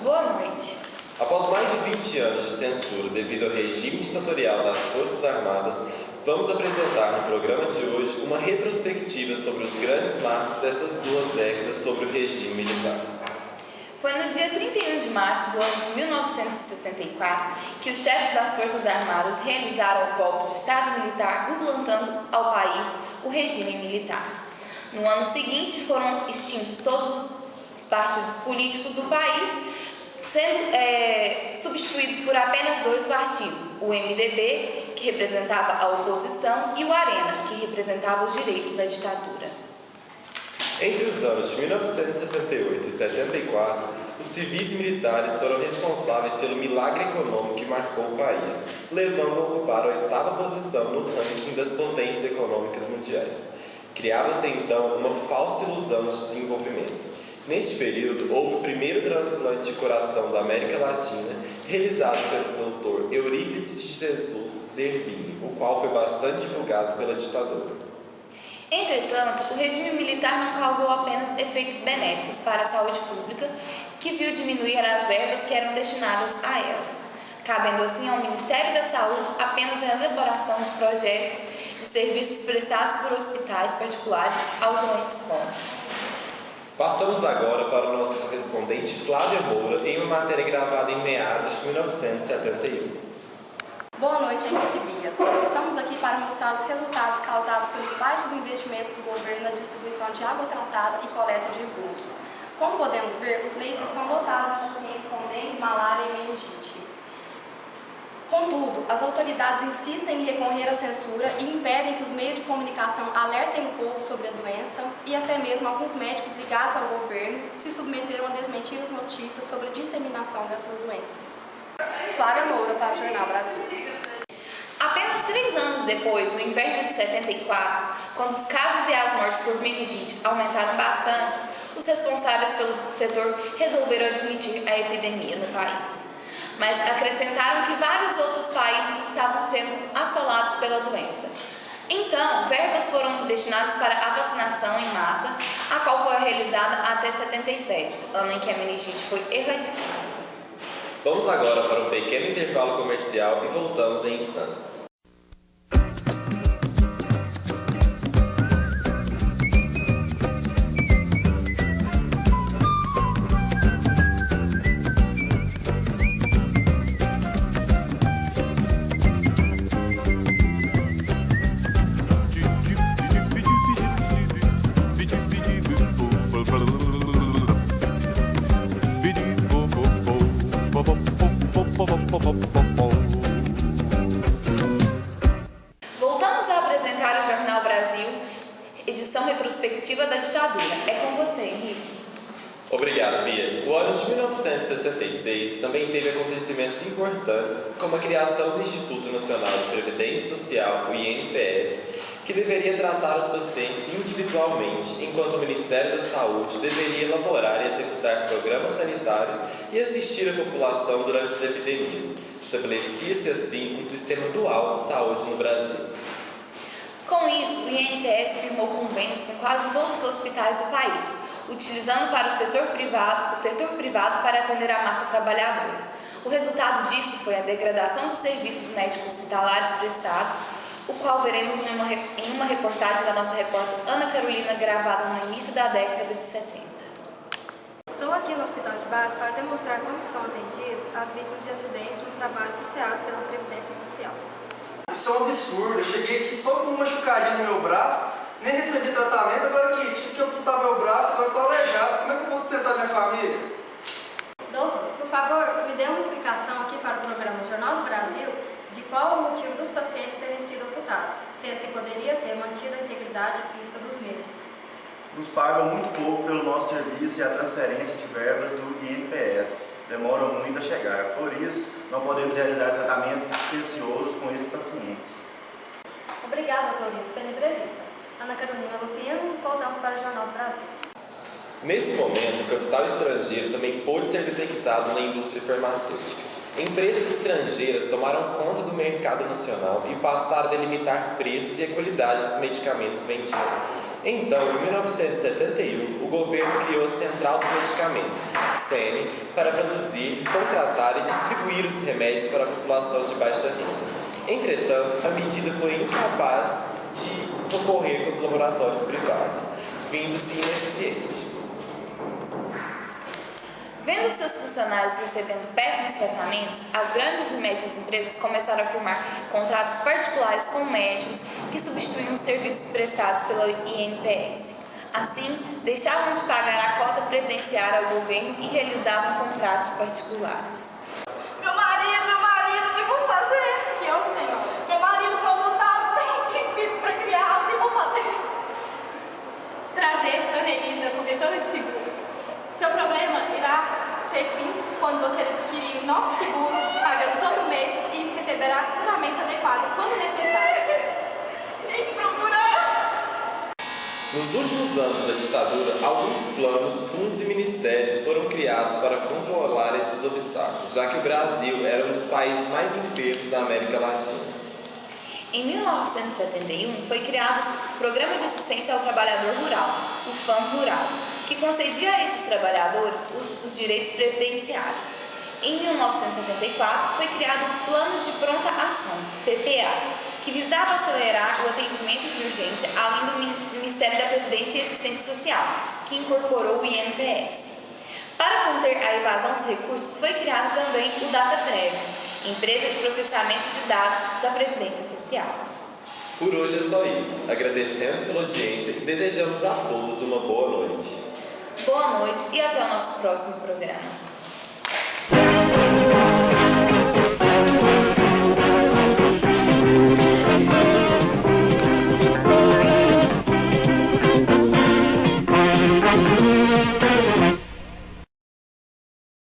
Boa noite. Após mais de 20 anos de censura devido ao regime ditatorial das Forças Armadas, vamos apresentar no programa de hoje uma retrospectiva sobre os grandes marcos dessas 2 décadas sobre o regime militar. Foi no dia 31 de março do ano de 1964 que os chefes das Forças Armadas realizaram o golpe de Estado militar, implantando ao país o regime militar. No ano seguinte, foram extintos todos os partidos políticos do país, sendo substituídos por apenas 2 partidos, o MDB, que representava a oposição, e o Arena, que representava os direitos da ditadura. Entre os anos de 1968 e 74, os civis e militares foram responsáveis pelo milagre econômico que marcou o país, levando a ocupar a 8ª posição no ranking das potências econômicas mundiais. Criava-se então uma falsa ilusão de desenvolvimento. Neste período, houve o primeiro transplante de coração da América Latina, realizado pelo Dr. Euríclides de Jesus Zerbini, o qual foi bastante divulgado pela ditadura. Entretanto, o regime militar não causou apenas efeitos benéficos para a saúde pública, que viu diminuir as verbas que eram destinadas a ela, cabendo assim ao Ministério da Saúde apenas a elaboração de projetos de serviços prestados por hospitais particulares aos doentes pobres. Passamos agora para o nosso correspondente Flávia Moura em uma matéria gravada em meados de 1971. Boa noite, Henrique Bia. Estamos aqui para mostrar os resultados causados pelos baixos investimentos do governo na distribuição de água tratada e coleta de esgotos. Como podemos ver, os leitos estão lotados de pacientes com dengue, malária e meningite. Contudo, as autoridades insistem em recorrer à censura e impedem que os meios de comunicação alertem o povo sobre a doença e até mesmo alguns médicos ligados ao governo se submeteram a desmentir as notícias sobre a disseminação dessas doenças. Flávia Moura para o Jornal Brasil. Apenas 3 anos depois, no inverno de 74, quando os casos e as mortes por meningite aumentaram bastante, os responsáveis pelo setor resolveram admitir a epidemia no país. Mas acrescentaram que vários outros países estavam sendo assolados pela doença. Então, verbas foram destinadas para a vacinação em massa, a qual foi realizada até 77, ano em que a meningite foi erradicada. Vamos agora para um pequeno intervalo comercial e voltamos em instantes. Voltamos a apresentar o Jornal Brasil, edição retrospectiva da ditadura. É com você, Henrique. Obrigado, Bia. O ano de 1966 também teve acontecimentos importantes, como a criação do Instituto Nacional de Previdência Social, o INPS, que deveria tratar os pacientes individualmente, enquanto o Ministério da Saúde deveria elaborar e executar programas sanitários e assistir a população durante as epidemias. Estabelecia-se assim um sistema dual de saúde no Brasil. Com isso, o INPS firmou convênios com quase todos os hospitais do país, utilizando para o setor privado para atender a massa trabalhadora. O resultado disso foi a degradação dos serviços médicos hospitalares prestados, o qual veremos em uma reportagem da nossa repórter Ana Carolina, gravada no início da década de 70. Estou aqui no Hospital de Base para demonstrar como são atendidos as vítimas de acidente no trabalho custeado pela Previdência Social. Isso é um absurdo. Eu cheguei aqui só com uma machucadinha no meu braço, nem recebi tratamento, agora que tive que amputar meu braço, agora estou aleijado. Como é que eu vou sustentar minha família? Doutor, por favor, me dê uma explicação aqui para o programa Jornal do Brasil de qual o motivo dos pacientes terem sido amputados, sendo que poderia ter mantido a integridade física dos mesmos. Nos pagam muito pouco pelo nosso serviço e a transferência de verbas do INPS. Demoram muito a chegar, por isso não podemos realizar tratamentos especiosos com esses pacientes. Obrigada, doutor, pela entrevista. Ana Carolina Lupino, voltamos para o Jornal do Brasil. Nesse momento, o capital estrangeiro também pôde ser detectado na indústria farmacêutica. Empresas estrangeiras tomaram conta do mercado nacional e passaram a delimitar preços e a qualidade dos medicamentos vendidos. Então, em 1971, o governo criou a Central dos Medicamentos, SEMI para produzir, contratar e distribuir os remédios para a população de baixa renda. Entretanto, a medida foi incapaz de concorrer com os laboratórios privados, vindo-se ineficiente. Vendo seus funcionários recebendo péssimos tratamentos, as grandes e médias empresas começaram a firmar contratos particulares com médicos que substituíam os serviços prestados pela INPS. Assim, deixavam de pagar a cota previdenciária ao governo e realizavam contratos particulares. Meu marido, o que vou fazer? Que houve, senhor? Meu marido foi adotado, tem 5 filhos para criar, o que vou fazer? Trazer Anelisa, corretora de seguros. Seu problema irá ter fim quando você adquirir nosso seguro, pagando todo mês e receberá tratamento adequado quando necessário. Gente, procura! Nos últimos anos da ditadura, alguns planos, fundos e ministérios foram criados para controlar esses obstáculos, já que o Brasil era um dos países mais enfermos da América Latina. Em 1971, foi criado o Programa de Assistência ao Trabalhador Rural, o FAM Rural, que concedia a esses trabalhadores os direitos previdenciários. Em 1974, foi criado o Plano de Pronta Ação, PPA, que visava acelerar o atendimento de urgência, além do Ministério da Previdência e Assistência Social, que incorporou o INPS. Para conter a evasão dos recursos, foi criado também o DataPrev, empresa de processamento de dados da Previdência Social. Por hoje é só isso. Agradecemos pela audiência e desejamos a todos uma boa noite. Boa noite e até o nosso próximo programa.